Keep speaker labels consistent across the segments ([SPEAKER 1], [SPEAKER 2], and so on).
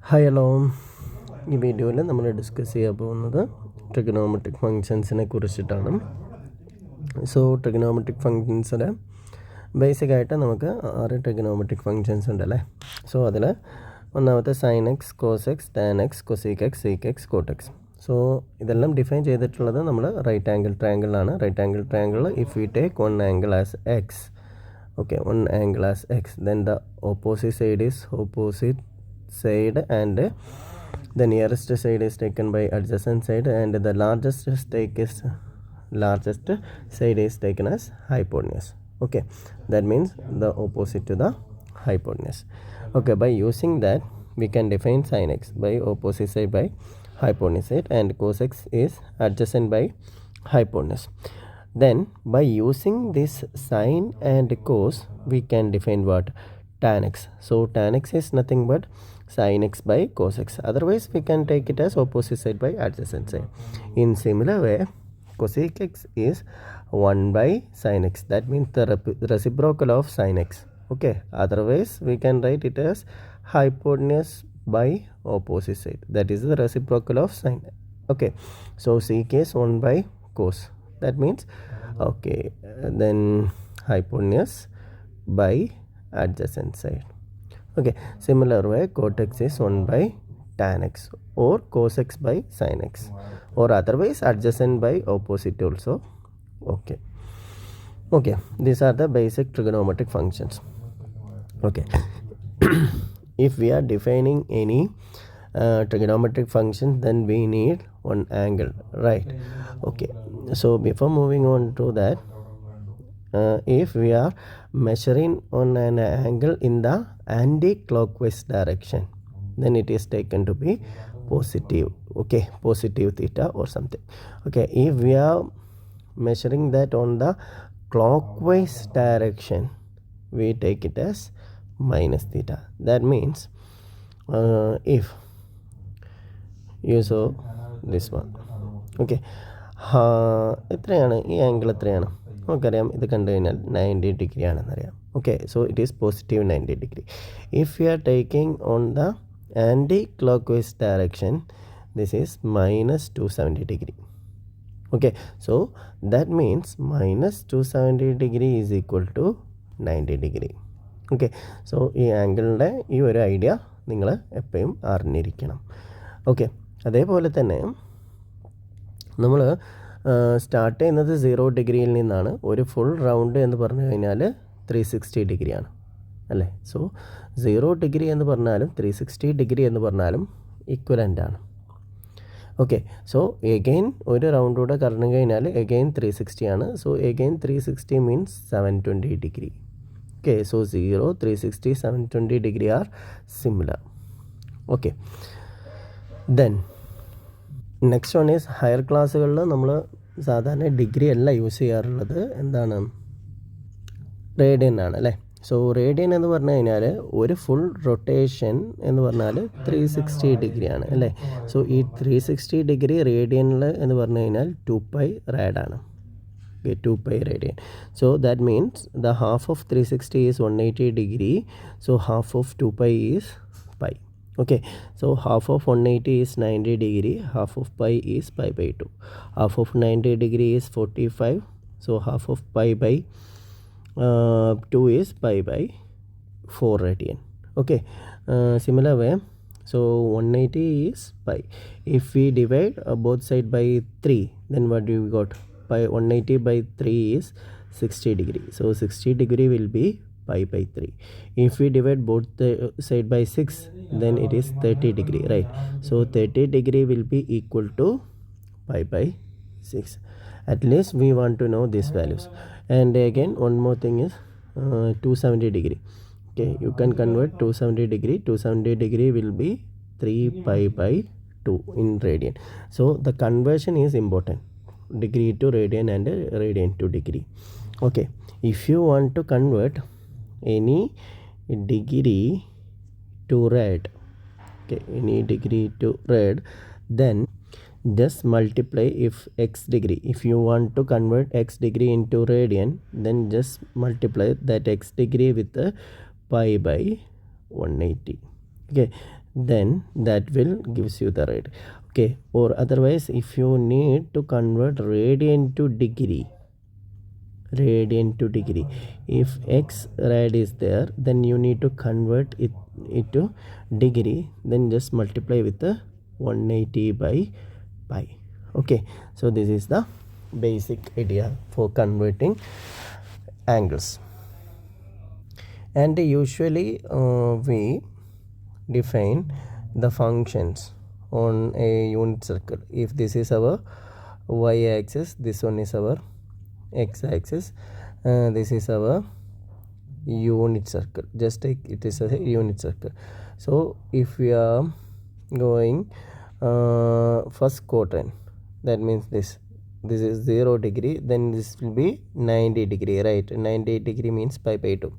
[SPEAKER 1] Hi hello. ഈ വീഡിയോയിൽ നമ്മൾ ഡിസ്കസ് ചെയ്യാൻ പോകുന്നത് ട്രിഗണോമെട്രിക് ഫങ്ഷൻസിനെ കുറിച്ചിട്ടാണ്. സോ ട്രിഗണോമെട്രിക് ഫങ്ഷൻസിൽ ബേസിക്കായിട്ട് നമുക്ക് 6 ട്രിഗണോമെട്രിക് ഫങ്ഷൻസ് ഉണ്ടല്ലേ. സോ അതിൽ ഒന്നാമത്തെ sine x, cos x, tan x, cosec x, sec x, cot x. So ഇതെല്ലാം ഡിഫൈൻ ചെയ്തിട്ടുള്ളത് നമ്മൾ റൈറ്റ് ആംഗിൾ ട്രയാങ്കിളാണ്. Right angle triangle if you take one angle as x, okay, one angle as x, then the opposite side is opposite side and the nearest side is taken by adjacent side and the largest side is taken as hypotenuse. Okay, that means the opposite to the hypotenuse. Okay, by using that we can define sin x by opposite side by hypotenuse side and cos x is adjacent by hypotenuse. Then by using this sin and cos we can define what? Tan x. So tan x is nothing but sin x by cos x. Otherwise we can take it as opposite side by adjacent side. In similar way, cosec x is 1 by sin x. That means the reciprocal of sin x. Okay, otherwise we can write it as hypotenuse by opposite side. That is the reciprocal of sin. Okay, so sec is 1 by cos. That means, okay, then hypotenuse by adjacent side. Okay, similar way cot x is 1 by tan x or cos x by sin x, or otherwise adjacent by opposite also. Okay, these are the basic trigonometric functions. Okay, if we are defining any trigonometric function, then we need one angle, right? Okay, so before moving on to that, if we are measuring on an angle in the anti-clockwise direction, then it is taken to be positive. Okay, positive theta or something. Okay, if we are measuring that on the clockwise direction, we take it as minus theta. That means if you saw this one, okay, എത്രയാണ് ഈ angle? എത്രയാണ് നമുക്കറിയാം. ഇത് കണ്ടു കഴിഞ്ഞാൽ 90 degree ആണെന്നറിയാം. Okay, so it is positive 90 degree. If you are taking on the anti clock wise direction, this is minus 270 degree. Okay, so that means minus 270 degree is equal to 90 degree. Okay, so ഈ ആംഗിളിൻ്റെ ഈ ഒരു idea നിങ്ങൾ എപ്പോഴും അറിഞ്ഞിരിക്കണം. Okay, അതേപോലെ തന്നെ നമ്മൾ സ്റ്റാർട്ട് ചെയ്യുന്നത് 0 ഡിഗ്രിയിൽ നിന്നാണ്. ഒരു ഫുൾ റൗണ്ട് എന്ന് പറഞ്ഞു കഴിഞ്ഞാൽ 360 ഡിഗ്രിയാണ് അല്ലേ. സോ 0 ഡിഗ്രി എന്ന് പറഞ്ഞാലും 360 ഡിഗ്രി എന്ന് പറഞ്ഞാലും ഈക്വലൻ്റ് ആണ്. ഓക്കെ, സോ എഗെയിൻ ഒരു റൗണ്ട് കൂടെ കറങ്ങി കഴിഞ്ഞാൽ എഗെയിൻ 360 ആണ്. So again 360 means 720 degree. Okay, so 0, 360, 720 degree are similar. Okay, then next one is higher ക്ലാസ്സുകളിൽ നമ്മൾ സാധാരണ ഡിഗ്രി അല്ല യൂസ് ചെയ്യാറുള്ളത്. എന്താണ്? റേഡിയൻ ആണ് അല്ലേ. സോ റേഡിയൻ എന്ന് പറഞ്ഞു കഴിഞ്ഞാൽ ഒരു ഫുൾ റൊട്ടേഷൻ എന്ന് പറഞ്ഞാൽ 360 ഡിഗ്രിയാണ് അല്ലേ. സോ ഈ 360 ഡിഗ്രി റേഡിയനിൽ എന്ന് പറഞ്ഞു കഴിഞ്ഞാൽ 2π റാഡാണ്. 2π radian. So that means the half of 360 is 180 degree. So half of 2π is pi. Okay, so half of 180 is 90 degree. Half of pi is pi by 2. Half of 90 degree is 45. So half of pi by 2 is pi by 4 radian. Okay, similar way, so 180 is pi. If we divide both side by 3, then what do we got? Pi 180 by 3 is 60 degree. So 60 degree will be pi by 3. If we divide both the side by 6, then it is 30 degree, right? So 30 degree will be equal to pi by 6. At least we want to know these values. And again one more thing is 270 degree. Okay, you can convert 270 degree. 270 degree will be 3 pi by 2 in radian. So the conversion is important. Degree to radian and radian to degree. Okay, if you want to convert any degree to rad, okay, any degree to rad, then just multiply if x degree. If you want to convert x degree into radian, then just multiply that x degree with pi by 180. Okay, then that will gives you the rate. Okay, or otherwise if you need to convert radian to degree, if x rad is there, then you need to convert it to degree, then just multiply with the 180 by pi. Okay, so this is the basic idea for converting angles. And usually we define the functions on a unit circle. If this is our y-axis, this one is our x-axis, this is our unit circle. Just take it is a unit circle. So if we are going first quadrant, that means this is 0 degree, then this will be 90 degree, right? 90 degree means pi by 2.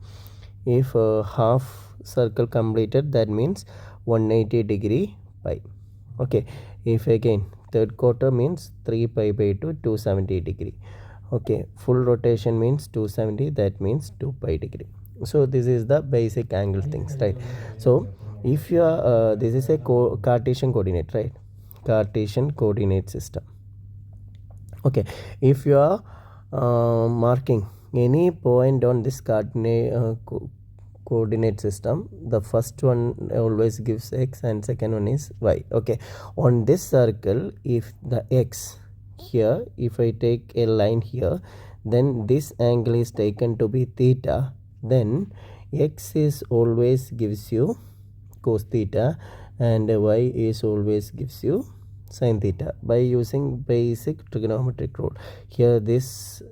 [SPEAKER 1] If half circle completed, that means 180 degree pi. Okay, if again third quarter means 3 pi by 2, 270 degree. Okay, full rotation means 270, that means 2 pi degree. So this is the basic angle things, right? So if you are this is a Cartesian coordinate, right? Cartesian coordinate system. Okay, if you are marking any point on this coordinate system, the first one always gives x and second one is y. Okay, on this circle, if the x here, if I take a line here, then this angle is taken to be theta, then x is always gives you cos theta and y is always gives you sin theta by using basic trigonometric rule. Here this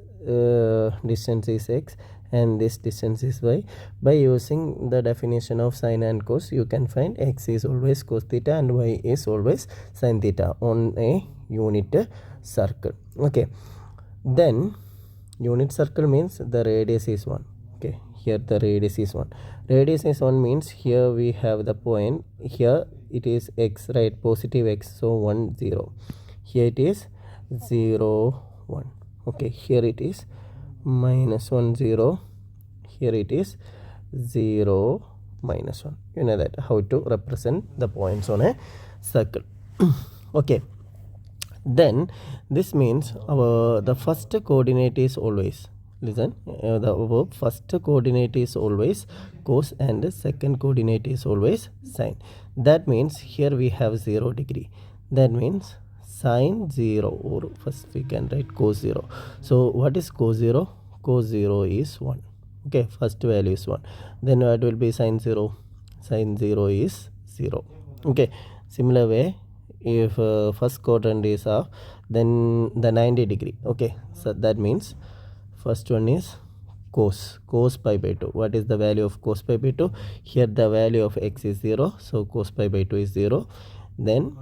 [SPEAKER 1] distance is x and this distance is y. By using the definition of sin and cos, you can find x is always cos theta and y is always sin theta on a unit circle. Okay, then unit circle means the radius is 1. Okay, here the radius is 1. Radius is 1 means here we have the point, here it is x, right? Positive x, so 1 0. Here it is 0 1. Okay, here it is minus 1 0. Here it is 0 minus 1. You know that how to represent the points on a circle. Okay, then this means the first coordinate is always, listen, the first coordinate is always cos and the second coordinate is always sin. That means here we have 0 degree, that means sin 0, or first we can write cos 0. So what is cos 0? Cos 0 is 1. Okay, first value is 1. Then what will be sin 0? Sin 0 is 0. Okay, similar way, if first quadrant is half, then the 90 degree. Okay, so that means first one is cos pi by 2. What is the value of cos pi by 2? Here the value of x is 0, so cos pi by 2 is 0. Then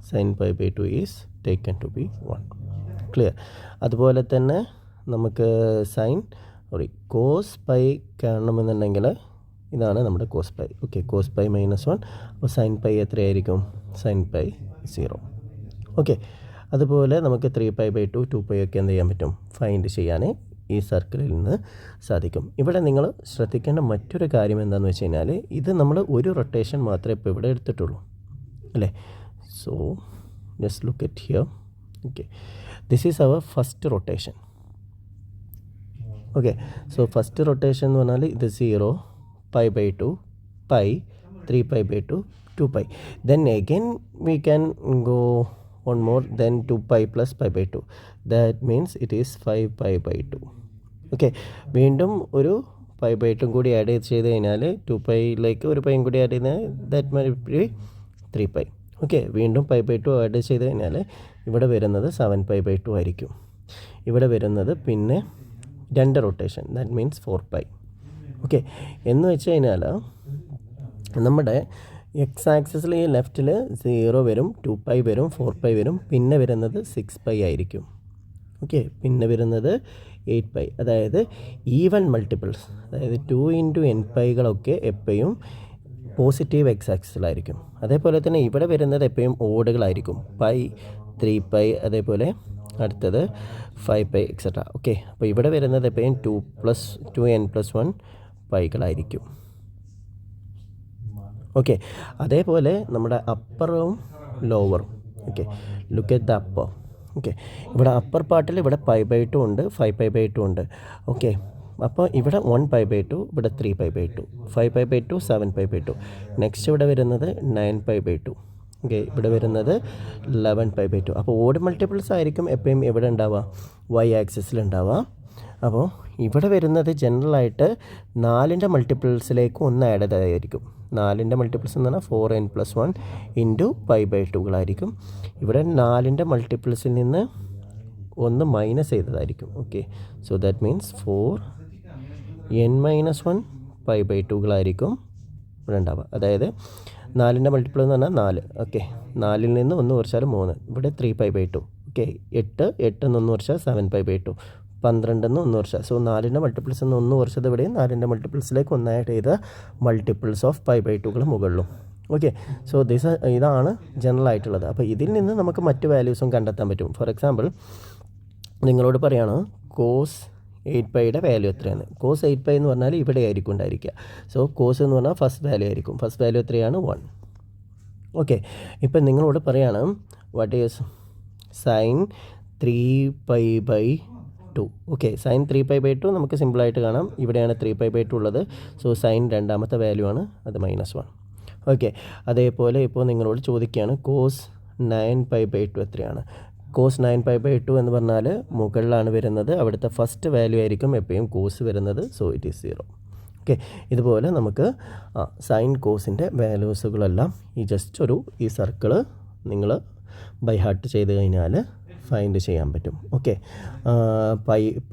[SPEAKER 1] sin pi by 2 is taken to be 1. Clear? അതുപോലെ തന്നെ നമുക്ക് sine cos pi കാണണമെന്നുണ്ടെങ്കിൽ ഇതാണ് നമ്മുടെ cos pi. Okay, cos pi -1. അപ്പോൾ sine pi എത്രയായിരിക്കും? Sine pi 0. Okay, അതുപോലെ നമുക്ക് 3 pi by 2, 2 pi ഒക്കെ എന്ത് ചെയ്യാൻ പറ്റും? ഫൈൻഡ് ചെയ്യാൻ ഈ സർക്കിളിൽ നിന്ന് സാധിക്കും. ഇവിടെ നിങ്ങൾ ശ്രദ്ധിക്കേണ്ട മറ്റൊരു കാര്യം എന്താണെന്ന് വെച്ച് കഴിഞ്ഞാൽ, ഇത് നമ്മൾ ഒരു റൊട്ടേഷൻ മാത്രമേ ഇപ്പോൾ ഇവിടെ എടുത്തിട്ടുള്ളൂ, അല്ലേ? So just look at here. Okay, this is our first rotation. Okay, so first rotation എന്ന് പറഞ്ഞാൽ ഇത് 0, pi by 2, pi, 3 pi by 2, 2 pi. Then again we can go one more, then 2 pi plus pi by 2. That means it is 5 pi by 2. Okay, വീണ്ടും ഒരു pi by 2 കൂടി add ചെയ്ത് കഴിഞ്ഞാൽ 2 പൈയിലേക്ക് ഒരു പൈയും കൂടി ആഡ് ചെയ്താൽ that might be 3 pi. Okay, വീണ്ടും pi by 2 add ചെയ്ത് കഴിഞ്ഞാൽ ഇവിടെ വരുന്നത് 7 pi by 2 ആയിരിക്കും. ഇവിടെ വരുന്നത് പിന്നെ 2 rotation, that means 4 pi. Okay, എന്ന് വെച്ച് കഴിഞ്ഞാൽ നമ്മുടെ എക്സ് ആക്സിസിൽ ഈ ലെഫ്റ്റിൽ 0 വരും, 2 pi വരും, 4 pi വരും, പിന്നെ വരുന്നത് 6 pi ആയിരിക്കും. ഓക്കെ, പിന്നെ വരുന്നത് 8 pi. അതായത് ഈവൻ മൾട്ടിപ്പിൾസ്, അതായത് 2 × n പൈകളൊക്കെ എപ്പോഴും പോസിറ്റീവ് എക്സ് ആക്സിസിലായിരിക്കും. അതേപോലെ തന്നെ ഇവിടെ വരുന്നത് എപ്പോഴും ഓടുകളായിരിക്കും, പൈ, 3 pi, അതേപോലെ അടുത്തത് 5 pi എക്സെട്ര. ഓക്കെ, അപ്പോൾ ഇവിടെ വരുന്നത് എപ്പോഴും 2n+1 പൈകളായിരിക്കും. ഓക്കെ, അതേപോലെ നമ്മുടെ അപ്പറും ലോവറും. Okay, look at the upper. Okay, ഇവിടെ അപ്പർ പാർട്ടിൽ ഇവിടെ 5/2 ഉണ്ട്, 5/2 ഉണ്ട്. ഓക്കെ, അപ്പോൾ ഇവിടെ 1/2, ഇവിടെ 3/2, 5/2, 7/2. നെക്സ്റ്റ് ഇവിടെ വരുന്നത് 9/2. ഓക്കെ, ഇവിടെ വരുന്നത് 11/2. അപ്പോൾ ഓഡ് മൾട്ടിപ്പിൾസ് ആയിരിക്കും എപ്പോഴും എവിടെ ഉണ്ടാവുക, വൈ ആക്സിസിൽ ഉണ്ടാവുക. അപ്പോൾ ഇവിടെ വരുന്നത് ജനറലായിട്ട് 4ൻ്റെ മൾട്ടിപ്പിൾസിലേക്ക് ഒന്ന് ആഡ് ചെയ്തതായിരിക്കും. 4ൻ്റെ മൾട്ടിപ്പിൾസ് എന്ന് പറഞ്ഞാൽ 4n+1 ഇൻറ്റു 5/2കളായിരിക്കും. ഇവിടെ 4ൻ്റെ മൾട്ടിപ്പിൾസിൽ നിന്ന് ഒന്ന് മൈനസ് ചെയ്തതായിരിക്കും. Okay, so that means 4n-1 5/2കളായിരിക്കും ഇവിടെ ഉണ്ടാവുക. അതായത് 4ൻ്റെ മൾട്ടിപ്പിൾ എന്ന് പറഞ്ഞാൽ 4. ഓക്കെ, 4ൽ നിന്ന് 1 കുറച്ചാൽ 3, ഇവിടെ 3/2. ഓക്കെ, 8 1 കുറച്ചാൽ 7/2, 12 1 കുറച്ചാൽ. സോ 4ൻ്റെ മൾട്ടിപ്പിൾസ് നിന്ന് 1 കുറച്ചത് ഇവിടെയും 4ൻ്റെ മൾട്ടിപ്പിൾസിലേക്ക് ഒന്നായിട്ട് ചെയ്ത മൾട്ടിപ്പിൾസ് ഓഫ് 5/2കൾ മുകളിലും. ഓക്കെ, സോ ഇതാണ് ജനറൽ ആയിട്ടുള്ളത്. അപ്പോൾ ഇതിൽ നിന്ന് നമുക്ക് മറ്റ് വാല്യൂസും കണ്ടെത്താൻ പറ്റും. ഫോർ എക്സാമ്പിൾ നിങ്ങളോട് പറയുകയാണ് കോസ് 8πയുടെ വാല്യൂ എത്രയാണ്. കോസ് 8π എന്ന് പറഞ്ഞാൽ ഇവിടെ ആയിരിക്കും ഉണ്ടായിരിക്കുക. സോ കോസ് എന്ന് പറഞ്ഞാൽ ഫസ്റ്റ് വാല്യൂ ആയിരിക്കും. ഫസ്റ്റ് വാല്യൂ എത്രയാണ്, 1. ഓക്കെ, ഇപ്പം നിങ്ങളോട് പറയുകയാണ് what is sine 3π/2. Okay, sine 3π/2 നമുക്ക് സിമ്പിളായിട്ട് കാണാം. ഇവിടെയാണ് 3π/2 ഉള്ളത്. സോ സൈൻ രണ്ടാമത്തെ വാല്യൂ ആണ്, അത് -1. ഓക്കെ, അതേപോലെ ഇപ്പോൾ നിങ്ങളോട് ചോദിക്കുകയാണ് കോസ് 9π/2 എത്രയാണ്. കോസ് 9π/2 എന്ന് പറഞ്ഞാൽ മുകളിലാണ് വരുന്നത്, അവിടുത്തെ ഫസ്റ്റ് വാല്യൂ ആയിരിക്കും എപ്പോഴും കോസ് വരുന്നത്. So it is 0. ഓക്കെ, ഇതുപോലെ നമുക്ക് സൈൻ കോസിൻ്റെ വാല്യൂസുകളെല്ലാം ഈ സർക്കിള് നിങ്ങൾ ബൈ ഹാർട്ട് ചെയ്ത് കഴിഞ്ഞാൽ ഫൈൻഡ് ചെയ്യാൻ പറ്റും. ഓക്കെ,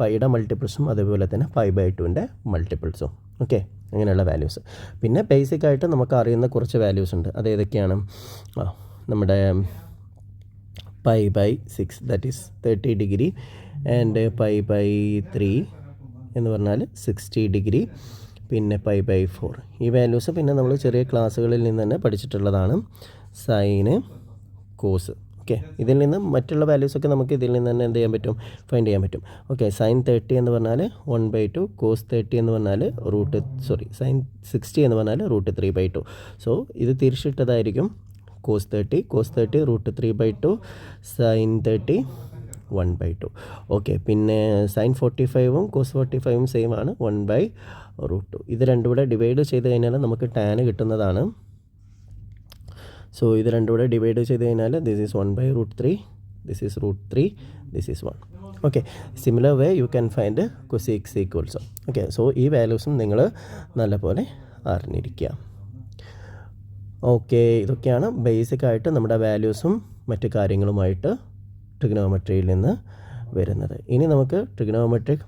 [SPEAKER 1] പൈയുടെ മൾട്ടിപ്പിൾസും അതേപോലെ തന്നെ 5/2ൻ്റെ മൾട്ടിപ്പിൾസും. ഓക്കെ, അങ്ങനെയുള്ള വാല്യൂസ്. പിന്നെ ബേസിക്കായിട്ട് നമുക്ക് അറിയുന്ന കുറച്ച് വാല്യൂസ് ഉണ്ട്. അത് ഏതൊക്കെയാണ്, നമ്മുടെ π/6 ദാറ്റ് ഈസ് 30 ഡിഗ്രി ആൻഡ് π/3 എന്ന് പറഞ്ഞാൽ 60 ഡിഗ്രി, പിന്നെ π/4 ഈ വാല്യൂസ്. പിന്നെ നമ്മൾ ചെറിയ ക്ലാസ്സുകളിൽ നിന്ന് തന്നെ പഠിച്ചിട്ടുള്ളതാണ് സൈന് കോസ്. ഓക്കെ, ഇതിൽ നിന്ന് മറ്റുള്ള വാല്യൂസൊക്കെ നമുക്ക് ഇതിൽ നിന്ന് തന്നെ എന്ത് ചെയ്യാൻ പറ്റും, ഫൈൻഡ് ചെയ്യാൻ പറ്റും. ഓക്കെ, സൈൻ 30 എന്ന് പറഞ്ഞാൽ 1/2, കോസ് 30 എന്ന് പറഞ്ഞാൽ സൈൻ 60 എന്ന് പറഞ്ഞാൽ √3/2. സോ ഇത് തിരിച്ചിട്ടതായിരിക്കും കോസ് 30 √3/2, സൈൻ 30 1/2. ഓക്കെ, പിന്നെ സൈൻ 45ഉം കോസ് 45ഉം സെയിം ആണ്, 1/√2. ഇത് രണ്ടും കൂടെ ഡിവൈഡ് ചെയ്ത് കഴിഞ്ഞാൽ നമുക്ക് ടാൻ കിട്ടുന്നതാണ്. സോ ഇത് രണ്ടും കൂടെ ഡിവൈഡ് ചെയ്ത് കഴിഞ്ഞാൽ this is 1/√3, this is √3, this is 1. Okay, similar way you can find കൊസീക്സ് equals. Okay, so ഈ വാല്യൂസും നിങ്ങൾ നല്ലപോലെ അറിഞ്ഞിരിക്കുക. ഓക്കെ, ഇതൊക്കെയാണ് ബേസിക്കായിട്ട് നമ്മുടെ വാല്യൂസും മറ്റു കാര്യങ്ങളുമായിട്ട് ട്രിഗണോമെട്രിയിൽ നിന്ന് വരുന്നത്. ഇനി നമുക്ക് ട്രിഗണോമെട്രിക്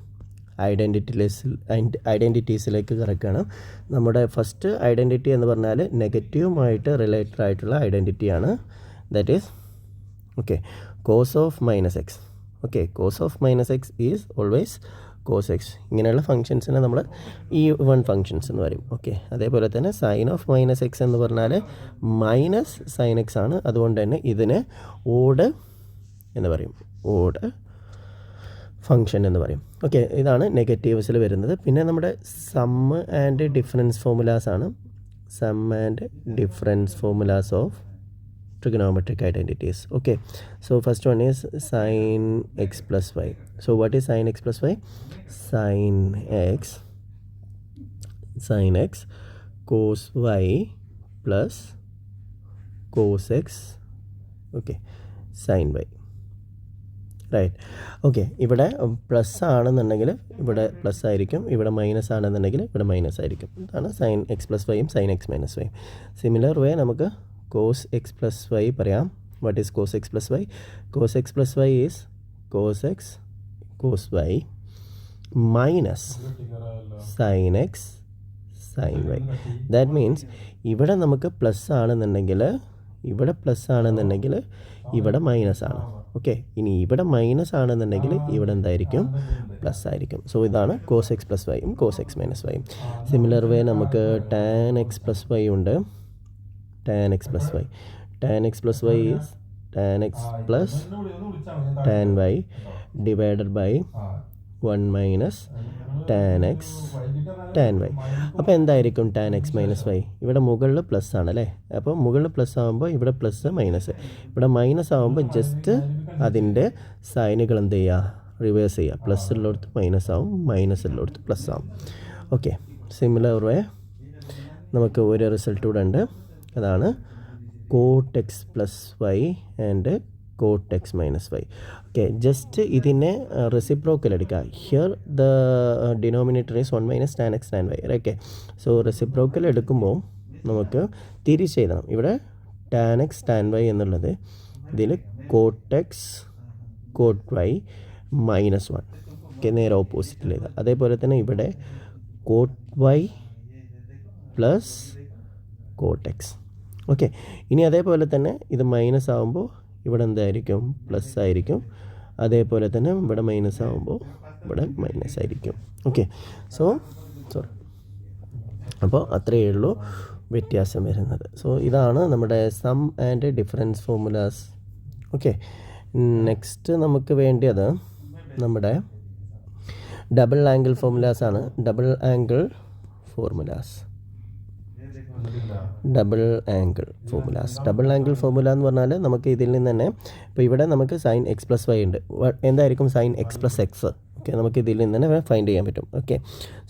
[SPEAKER 1] ഐഡൻറ്റിറ്റീസിലേക്ക് കിടക്കണം. നമ്മുടെ ഫസ്റ്റ് ഐഡൻറ്റിറ്റി എന്ന് പറഞ്ഞാൽ നെഗറ്റീവുമായിട്ട് റിലേറ്റഡ് ആയിട്ടുള്ള ഐഡൻറ്റിറ്റിയാണ്. That is okay cos of -x. Okay, cos of -x is always cos x. ഇങ്ങനെയുള്ള ഫംഗ്ഷൻസിനെ നമ്മൾ ഈവൺ ഫംഗ്ഷൻസ് എന്ന് പറയും. ഓക്കെ, അതേപോലെ തന്നെ സൈൻ ഓഫ് -x എന്ന് പറഞ്ഞാൽ മൈനസ് സൈൻ എക്സ് ആണ്. അതുകൊണ്ട് തന്നെ ഇതിനെ ഓഡ് എന്ന് പറയും, ഓഡ് ഫംഗ്ഷൻ എന്ന് പറയും. ഓക്കെ, ഇതാണ് നെഗറ്റീവ്സിൽ വരുന്നത്. പിന്നെ നമ്മുടെ സം ആൻഡ് ഡിഫറൻസ് ഫോർമുലാസ് ആണ്. Sum and difference formulas of trigonometric identities. Okay, so first one is sin x plus y. So what is sin x plus y? Sin x cos y plus cos x, okay, sin y, right. Okay, ഇവിടെ plus ആണെന്നുണ്ടെങ്കിൽ ഇവിടെ plus ആയിരിക്കും, ഇവിടെ minus ആണെന്നുണ്ടെങ്കിൽ ഇവിടെ minus ആയിരിക്കും. ഇതാണ് sine x plus വൈയും സൈൻ എക്സ് മൈനസ് വൈയും. സിമിലർ വേ നമുക്ക് കോസ് എക്സ് പ്ലസ് വൈ പറയാം. What is cos x plus y? Cos x plus y is cos x cos y minus sine x sine y. That means ഇവിടെ നമുക്ക് plus ആണെന്നുണ്ടെങ്കിൽ ഇവിടെ plus ആണെന്നുണ്ടെങ്കിൽ ഇവിടെ minus ആണ്. Okay, ഇനി ഇവിടെ മൈനസ് ആണെന്നുണ്ടെങ്കിൽ ഇവിടെ എന്തായിരിക്കും, പ്ലസ് ആയിരിക്കും. സോ ഇതാണ് കോസ് എക്സ് പ്ലസ് വൈയും കോസ് എക്സ് മൈനസ് വൈയും. സിമിലർ വേ നമുക്ക് ടാൻ എക്സ് പ്ലസ് വൈ ഉണ്ട്. tan x plus y. Tan x plus y is tan x plus tan y divided by 1 minus tan x tan y. അപ്പോൾ എന്തായിരിക്കും tan X minus Y? ഇവിടെ മുകളിൽ plus ആണല്ലേ, അപ്പോൾ മുകളിൽ plus ആകുമ്പോൾ ഇവിടെ പ്ലസ് മൈനസ്, ഇവിടെ മൈനസ് ആകുമ്പോൾ ജസ്റ്റ് അതിൻ്റെ സൈനുകൾ എന്ത് ചെയ്യുക, റിവേഴ്സ് ചെയ്യുക. പ്ലസ് ഉള്ളിടത്ത് മൈനസ് ആവും, മൈനസ് ഉള്ളിടത്ത് പ്ലസ് ആവും. ഓക്കെ, സിമിലർ വേ നമുക്ക് ഒരു റിസൾട്ട് കൂടെ ഉണ്ട്, അതാണ് cot x plus y and cot x minus y. Okay, just ഇതിനെ റെസിപ്രോക്കൽ എടുക്കുക. Here the denominator is 1 minus tan x tan y. Okay, so reciprocal എടുക്കുമ്പോൾ നമുക്ക് തിരിച്ചെഴുതണം. ഇവിടെ ടാൻ എക്സ് ടാൻ വൈ എന്നുള്ളത് ഇതിൽ cot x cot y minus 1. Okay, നേരെ ഓപ്പോസിറ്റിൽ എഴുതാം. അതേപോലെ തന്നെ ഇവിടെ cot y plus cot x. Okay, ഇനി അതേപോലെ തന്നെ ഇത് മൈനസ് ആകുമ്പോൾ ഇവിടെ എന്തായിരിക്കും, പ്ലസ് ആയിരിക്കും. അതേപോലെ തന്നെ ഇവിടെ മൈനസ് ആകുമ്പോൾ ഇവിടെ മൈനസ് ആയിരിക്കും. ഓക്കെ, സോറി, അപ്പോൾ അത്രയേ ഉള്ളൂ വ്യത്യാസം വരുന്നത്. സോ ഇതാണ് നമ്മുടെ sum and difference formulas. Okay, next നമുക്ക് വേണ്ടത് നമ്മുടെ ഡബിൾ ആംഗിൾ ഫോർമുലാസ് ആണ്. ഡബിൾ ആംഗിൾ ഫോർമുലാസ് എന്ന് പറഞ്ഞാൽ നമുക്ക് ഇതിൽ നിന്ന് തന്നെ, ഇപ്പോൾ ഇവിടെ നമുക്ക് സൈൻ എക്സ് പ്ലസ് വൈ ഉണ്ട്, എന്തായിരിക്കും sine x plus x. Okay, നമുക്ക് ഇതിൽ നിന്ന് തന്നെ ഫൈൻഡ് ചെയ്യാൻ പറ്റും. Okay,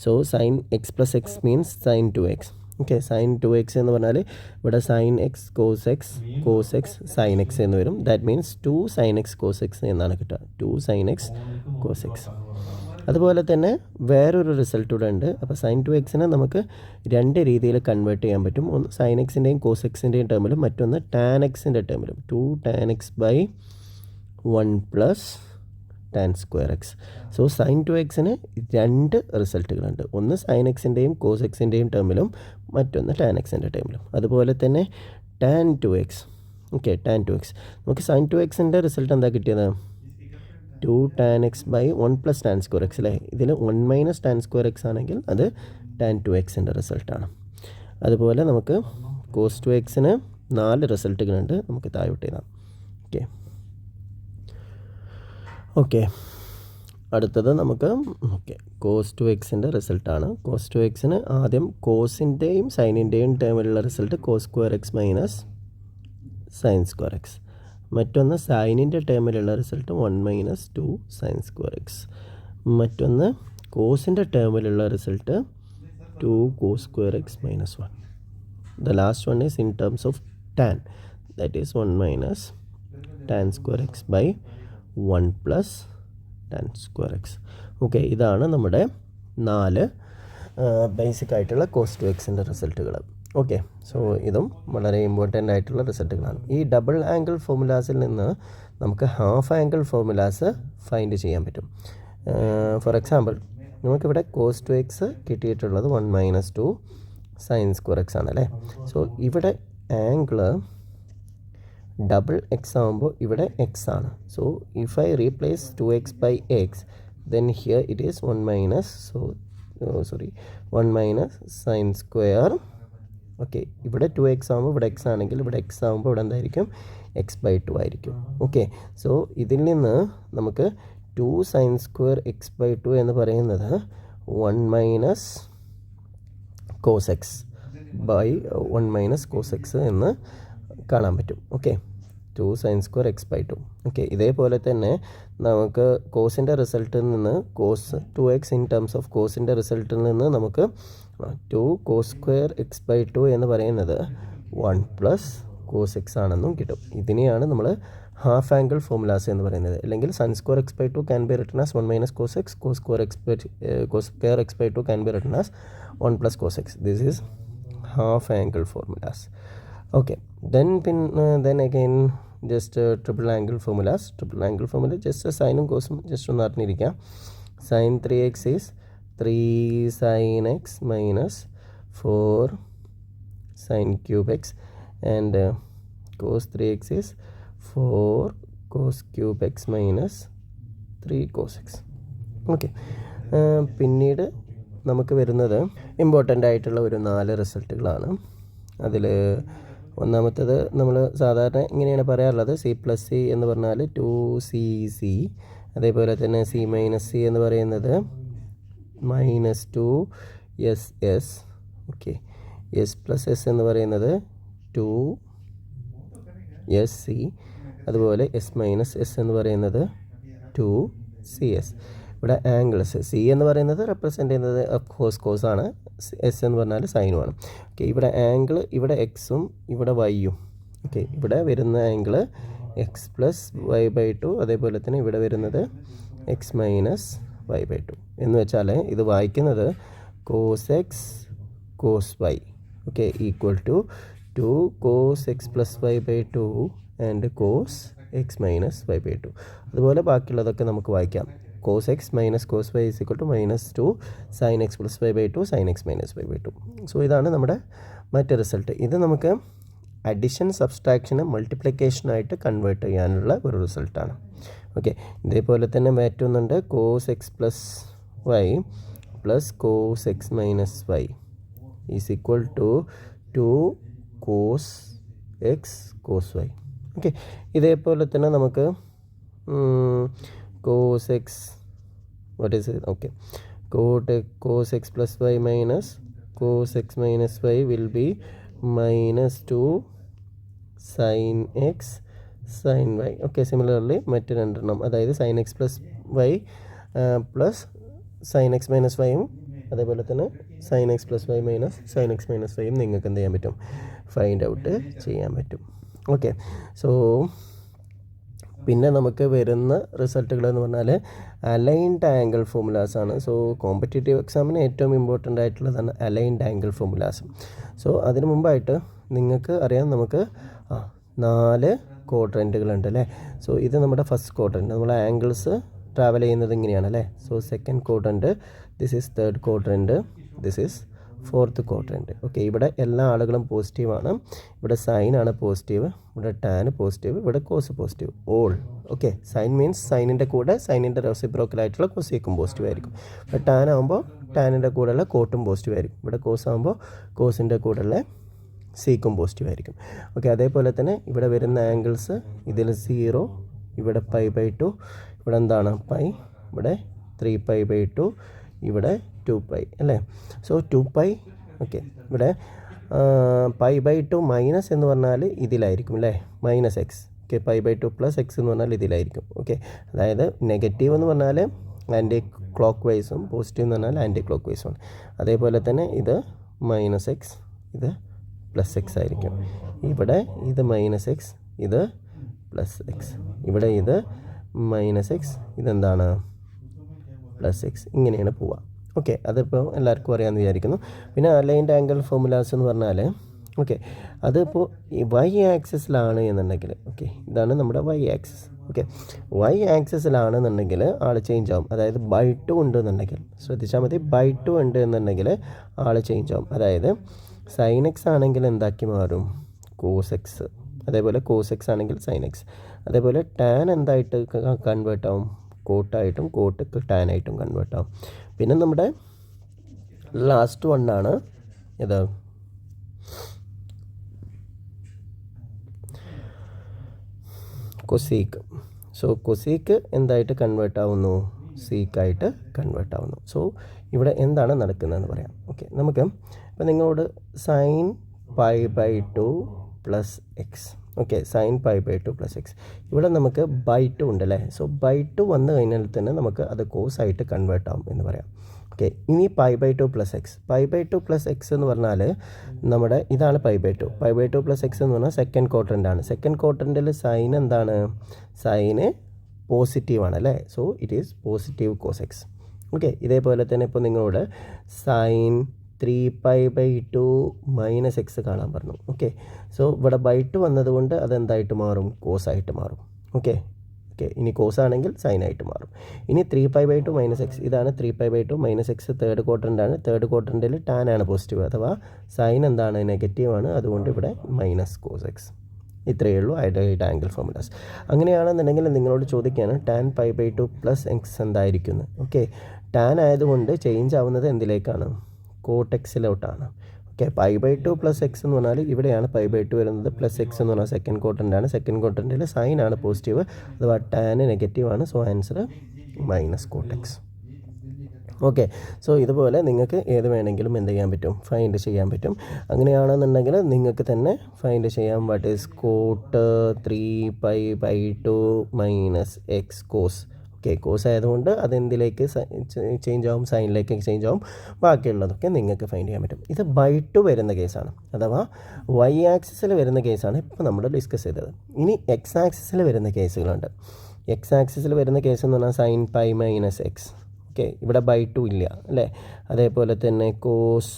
[SPEAKER 1] so sine x plus x means sine 2x. Okay, sine 2x എന്ന് പറഞ്ഞാൽ ഇവിടെ sine x cos x sine x എന്ന് വരും. That means 2 sine x cos x എന്നാണ് കിട്ടുക, 2 സൈൻ എക്സ് കോസ് എക്സ്. അതുപോലെ തന്നെ വേറൊരു റിസൾട്ട് കൂടെ ഉണ്ട്. അപ്പോൾ സൈൻ 2xനെ നമുക്ക് രണ്ട് രീതിയിൽ കൺവേർട്ട് ചെയ്യാൻ പറ്റും. ഒന്ന് സൈൻ എക്സിൻ്റെയും കോസ് എക്സിൻ്റെയും ടേമിലും, മറ്റൊന്ന് ടാൻ എക്സിൻ്റെ ടേമിലും. 2 tan x by 1 plus tan square x. So sine 2xന് രണ്ട് റിസൾട്ടുകളുണ്ട്, ഒന്ന് സൈൻ എക്സിൻ്റെയും കോസ് എക്സിൻ്റെയും ടേമിലും, മറ്റൊന്ന് ടാൻ എക്സിൻ്റെ ടേമിലും. അതുപോലെ തന്നെ tan 2x. Okay, tan 2x നമുക്ക് സൈൻ 2xൻ്റെ റിസൾട്ട് എന്താ കിട്ടിയത്, 2 tan x by 1 plus tan square x അല്ലേ. ഇതിൽ 1 മൈനസ് ടാൻ സ്ക്വയർ എക്സ് ആണെങ്കിൽ അത് ടാൻ 2xൻ്റെ റിസൾട്ടാണ്. അതുപോലെ നമുക്ക് കോസ് 2xന് 4 റിസൾട്ടുകളുണ്ട്, നമുക്ക് താഴോട്ട് എഴുതാം. ഓക്കെ, അടുത്തത് നമുക്ക് കോസ് 2xൻ്റെ റിസൾട്ടാണ്. കോസ് 2xന് ആദ്യം കോസിൻ്റെയും സൈനിൻ്റെയും ടേമിലുള്ള result cos square x minus sine square x. മറ്റൊന്ന് സൈനിൻ്റെ ടേമിലുള്ള result 1 minus 2 sine square x. മറ്റൊന്ന് കോസിൻ്റെ ടേമിലുള്ള result 2 cos square x minus 1. The last one is in terms of tan, that is 1 minus tan square x by 1 plus tan square x. Okay, ഇതാണ് നമ്മുടെ 4 basic ആയിട്ടുള്ള cos 2xൻ്റെ റിസൾട്ടുകൾ. Okay, so ഇതും വളരെ ഇമ്പോർട്ടൻ്റ് ആയിട്ടുള്ള റിസൾട്ടുകളാണ്. ഈ ഡബിൾ ആംഗിൾ ഫോർമുലാസിൽ നിന്ന് നമുക്ക് ഹാഫ് ആംഗിൾ ഫോർമുലാസ് ഫൈൻഡ് ചെയ്യാൻ പറ്റും. ഫോർ എക്സാമ്പിൾ, നമുക്കിവിടെ കോസ് 2x കിട്ടിയിട്ടുള്ളത് 1 മൈനസ് 2 സൈൻ സ്ക്വയർ എക്സ് ആണല്ലേ. സോ ഇവിടെ ആംഗിൾ ഡബിൾ എക്സ് ആകുമ്പോൾ ഇവിടെ എക്സ് ആണ്. So if I replace 2x by x, then here it is 1 minus, 1 minus sine square. Okay, ഇവിടെ 2x ആകുമ്പോൾ ഇവിടെ x ആണെങ്കിൽ ഇവിടെ x ആകുമ്പോൾ ഇവിടെ എന്തായിരിക്കും, x/2 ആയിരിക്കും. ഓക്കെ, സോ ഇതിൽ നിന്ന് നമുക്ക് 2 സൈൻ സ്ക്വയർ x/2 എന്ന് പറയുന്നത് 1 minus cos x by 1 minus cos x എന്ന് കാണാൻ പറ്റും. Okay, 2 sine square x/2. Okay, ഇതേപോലെ തന്നെ നമുക്ക് കോസിൻ്റെ റിസൾട്ടിൽ നിന്ന് cos 2x in terms of കോസിൻ്റെ റിസൾട്ടിൽ നിന്ന് നമുക്ക് 2 കോസ് സ്ക്വയർ x/2 എന്ന് പറയുന്നത് 1 പ്ലസ് കോസ് എക്സ് ആണെന്നും കിട്ടും. ഇതിനെയാണ് നമ്മൾ ഹാഫ് ആംഗിൾ ഫോർമുലാസ് എന്ന് പറയുന്നത്. അല്ലെങ്കിൽ sine square x/2 can be written as 1 minus cos x, cos square x/2 can be written as 1 plus cos x. This is half angle formulas. Okay, then again just triple angle formulas. Triple angle formula just സൈനും കോസും just ഒന്ന് അറിഞ്ഞിരിക്കാം. Sine 3x is 3 sine x minus 4 sine cube x and cos 3x is 4 cos cube x minus 3 cos X. Okay, പിന്നീട് നമുക്ക് വരുന്നത് important ആയിട്ടുള്ള ഒരു 4 റിസൾട്ടുകളാണ്. അതിൽ ഒന്നാമത്തേത് നമ്മൾ സാധാരണ ഇങ്ങനെയാണ് പറയാറുള്ളത്, C+C എന്ന് പറഞ്ഞാൽ 2cc അതേപോലെ തന്നെ സി മൈനസ് സി എന്ന് പറയുന്നത് -2SS. Okay, S plus S എന്ന് പറയുന്നത് 2SC. അതുപോലെ എസ് മൈനസ് എസ് എന്ന് പറയുന്നത് 2CS. ഇവിടെ ആംഗിൾസ് സി എന്ന് പറയുന്നത് റെപ്രസെൻ്റ് ചെയ്യുന്നത് കോസാണ്, എസ് എന്ന് പറഞ്ഞാൽ സൈനുമാണ്. ഓക്കെ, ഇവിടെ ആംഗിൾ ഇവിടെ എക്സും ഇവിടെ വൈയും. ഓക്കെ, ഇവിടെ വരുന്ന ആംഗിൾ x+y/2, അതേപോലെ തന്നെ ഇവിടെ വരുന്നത് x-y/2 എന്ന് വെച്ചാൽ ഇത് വായിക്കുന്നത് cos x cos y. Okay, equal to 2 cos x+y/2 and cos x-y/2. അതുപോലെ ബാക്കിയുള്ളതൊക്കെ നമുക്ക് വായിക്കാം. cos x minus cos y is equal to -2 sin x plus y/2 sin x minus y/2. So ഇതാണ് നമ്മുടെ മറ്റേ റിസൾട്ട്. ഇത് നമുക്ക് അഡിഷൻ, സബ്സ്ട്രാക്ഷന്, മൾട്ടിപ്ലിക്കേഷനായിട്ട് കൺവേർട്ട് ചെയ്യാനുള്ള ഒരു റിസൾട്ടാണ്. ഓക്കെ, ഇതേപോലെ തന്നെ മറ്റൊന്നുണ്ട് cos x plus y plus cos x minus y is equal to 2 cos x cos y. Okay, ഇതേപോലെ തന്നെ നമുക്ക് cos x, what is it? Okay, cos x plus y minus cos x minus y will be -2 sin x sin y. Okay, similarly മറ്റ് രണ്ടെണ്ണം, അതായത് sin x plus y plus sin x minus y യും അതേപോലെ തന്നെ sin x plus y minus sin x minus y യും നിങ്ങൾക്ക് എന്ത് ചെയ്യാൻ പറ്റും, ഫൈൻഡ് ഔട്ട് ചെയ്യാൻ പറ്റും. ഓക്കെ, സോ പിന്നെ നമുക്ക് വരുന്ന റിസൾട്ടുകൾ എന്ന് പറഞ്ഞാൽ അലൈൻഡ് ആംഗിൾ ഫോമുലാസ് ആണ്. സോ കോമ്പറ്റേറ്റീവ് എക്സാമിന് ഏറ്റവും ഇമ്പോർട്ടൻ്റ് ആയിട്ടുള്ളതാണ് അലൈൻഡ് ആംഗിൾ ഫോമുലാസ്. സോ അതിന് മുമ്പായിട്ട് നിങ്ങൾക്ക് അറിയാം, നമുക്ക് 4 ക്വാഡ്രൻറ്റുകളുണ്ട് അല്ലേ. സോ ഇത് നമ്മുടെ ഫസ്റ്റ് ക്വാഡ്രൻറ്റ്, നമ്മൾ ആംഗിൾസ് ട്രാവൽ ചെയ്യുന്നത് ഇങ്ങനെയാണ് അല്ലേ. So second quadrant, this is third quadrant, this is fourth quadrant. Okay, ഇവിടെ എല്ലാ ആളുകളും പോസിറ്റീവാണ്. ഇവിടെ സൈൻ ആണ് പോസിറ്റീവ്, ഇവിടെ ടാൻ പോസിറ്റീവ്, ഇവിടെ cos positive, all. Okay, sine means സൈനിൻ്റെ കൂടെ സൈനിൻ്റെ റെസിപ്രോക്കലായിട്ടുള്ള കോസേക്കും പോസിറ്റീവ് ആയിരിക്കും. ഇവിടെ ടാൻ ആകുമ്പോൾ ടാനിൻ്റെ കൂടെയുള്ള കോട്ടും പോസിറ്റീവ് ആയിരിക്കും. ഇവിടെ കോസ് ആകുമ്പോൾ കോസിൻ്റെ കൂടെയുള്ള സീക്കും പോസിറ്റീവ് ആയിരിക്കും. ഓക്കെ, അതേപോലെ തന്നെ ഇവിടെ വരുന്ന ആംഗിൾസ്, ഇതിൽ 0, ഇവിടെ π/2, ഇവിടെ എന്താണ് പൈ, ഇവിടെ 3π/2, ഇവിടെ 2π അല്ലേ. സോ 2π. ഓക്കെ, ഇവിടെ π/2 മൈനസ് എന്ന് പറഞ്ഞാൽ ഇതിലായിരിക്കും അല്ലേ, -x. ഓക്കെ, π/2 + x എന്ന് പറഞ്ഞാൽ ഇതിലായിരിക്കും. ഓക്കെ, അതായത് നെഗറ്റീവ് എന്ന് പറഞ്ഞാൽ ആൻറ്റി ക്ലോക്ക് വൈസും പോസിറ്റീവ് എന്ന് പറഞ്ഞാൽ ആൻറ്റി ക്ലോക്ക് വൈസുമാണ്. അതേപോലെ തന്നെ ഇത് -x, ഇത് +x ആയിരിക്കും. ഇവിടെ ഇത് -x, ഇത് +x, ഇവിടെ ഇത് -x, ഇതെന്താണ് +x. ഇങ്ങനെയാണ് പോവുക. ഓക്കെ, അതിപ്പോൾ എല്ലാവർക്കും അറിയാമെന്ന് വിചാരിക്കുന്നു. പിന്നെ അലൈൻഡ് ആംഗിൾ ഫോമുലാസ് എന്ന് പറഞ്ഞാൽ, ഓക്കെ, അതിപ്പോൾ ഈ y ആക്സിസിലാണ് എന്നുണ്ടെങ്കിൽ, ഓക്കെ, ഇതാണ് നമ്മുടെ y ആക്സിസ്. ഓക്കെ, y ആക്സിസിലാണെന്നുണ്ടെങ്കിൽ ആൾ ചേഞ്ച് ആവും. അതായത് /2 ഉണ്ടെന്നുണ്ടെങ്കിൽ ശ്രദ്ധിച്ചാൽ മതി, /2 ഉണ്ട് എന്നുണ്ടെങ്കിൽ ആൾ ചേഞ്ച് ആവും. അതായത് sin x ആണെങ്കിൽ എന്താക്കി മാറും, cos x. അതേപോലെ cos x ആണെങ്കിൽ sin x. അതേപോലെ tan എന്തായിട്ട് കൺവേർട്ട് ആവും, കോട്ടായിട്ടും കോട്ട് ടാനായിട്ടും കൺവേർട്ട് ആവും. പിന്നെ നമ്മുടെ ലാസ്റ്റ് വണ്ണാണ് ഇത് കൊസീക്ക്. സോ കൊസീക്ക് എന്തായിട്ട് കൺവേർട്ട് ആവുന്നു, സീക്കായിട്ട് കൺവേർട്ട് ആവുന്നു. സോ ഇവിടെ എന്താണ് നടക്കുന്നതെന്ന് പറയാം. ഓക്കെ, നമുക്ക് ഇപ്പം നിങ്ങളോട് sin π/2 + x. Okay, sin π/2 + x. ഇവിടെ നമുക്ക് /2 ഉണ്ടല്ലേ. സോ /2 വന്നു കഴിഞ്ഞാൽ തന്നെ നമുക്ക് അത് കോസായിട്ട് കൺവേർട്ട് ആവും എന്ന് പറയാം. ഓക്കെ, ഇനി π/2 + x. π/2 + x എന്ന് പറഞ്ഞാൽ നമ്മുടെ ഇതാണ് π/2. π/2 + x എന്ന് പറഞ്ഞാൽ സെക്കൻഡ് ക്വാഡ്രൻ്റാണ്. സെക്കൻഡ് ക്വാഡ്രൻറ്റിൽ സൈൻ എന്താണ്, സൈന് പോസിറ്റീവാണ് അല്ലേ. So it is positive cos x. Okay, ഇതേപോലെ തന്നെ ഇപ്പോൾ നിങ്ങളോട് sin 3π/2 - x കാണാൻ പറഞ്ഞു. ഓക്കെ, സോ ഇവിടെ /2 വന്നതുകൊണ്ട് അതെന്തായിട്ട് മാറും, കോസായിട്ട് മാറും. ഓക്കെ, ഇനി കോസാണെങ്കിൽ സൈനായിട്ട് മാറും. ഇനി 3π/2 - x, ഇതാണ് 3π/2 - x തേർഡ് ക്വാഡ്രൻ്റാണ്. തേർഡ് ക്വാഡ്രൻറ്റിൽ ടാൻ ആണ് പോസിറ്റീവ്, അഥവാ സൈൻ എന്താണ്, നെഗറ്റീവാണ്. അതുകൊണ്ട് ഇവിടെ -cos x. ഇത്രയേ ഉള്ളൂ അലൈൻഡ് ആംഗിൾ ഫോമുലാസ്. അങ്ങനെയാണെന്നുണ്ടെങ്കിൽ നിങ്ങളോട് ചോദിക്കുകയാണ് tan π/2 + x എന്തായിരിക്കുന്നു. ഓക്കെ, ടാൻ ആയതുകൊണ്ട് ചേഞ്ച് ആവുന്നത് എന്തിലേക്കാണ്, കോട്ട് എക്സിലോട്ടാണ്. ഓക്കെ, π/2 പ്ലസ് എക്സ് എന്ന് പറഞ്ഞാൽ ഇവിടെയാണ് π/2 വരുന്നത്. പ്ലസ് എക്സ് എന്ന് പറഞ്ഞാൽ സെക്കൻഡ് ക്വാഡ്രൻ്റാണ്. സെക്കൻഡ് ക്വാഡ്രൻറ്റിൽ സൈനാണ് പോസിറ്റീവ്, അഥവാ ടാൻ നെഗറ്റീവാണ്. So answer minus coat x. Okay, so ഇതുപോലെ നിങ്ങൾക്ക് ഏത് വേണമെങ്കിലും എന്ത് ചെയ്യാൻ പറ്റും, ഫൈൻഡ് ചെയ്യാൻ പറ്റും. അങ്ങനെയാണെന്നുണ്ടെങ്കിൽ നിങ്ങൾക്ക് തന്നെ ഫൈൻഡ് ചെയ്യാം what is cot 3π/2 minus x cos. Okay, cos ആയതുകൊണ്ട് അതെന്തിലേക്ക് ചേഞ്ച് ആവും, സൈനിലേക്ക് ചേഞ്ച് ആവും. ബാക്കിയുള്ളതൊക്കെ നിങ്ങൾക്ക് ഫൈൻഡ് ചെയ്യാൻ പറ്റും. ഇത് ബൈ 2 വരുന്ന കേസാണ്, അഥവാ വൈ ആക്സിസിൽ വരുന്ന കേസാണ് ഇപ്പോൾ നമ്മൾ ഡിസ്കസ് ചെയ്തത്. ഇനി എക്സ് ആക്സിസിൽ വരുന്ന കേസുകളുണ്ട്. എക്സ് ആക്സിസിൽ വരുന്ന കേസ് എന്ന് പറഞ്ഞാൽ sine pi minus x. Okay, ഇവിടെ ബൈ 2 ഇല്ല അല്ലേ. അതേപോലെ തന്നെ കോസ്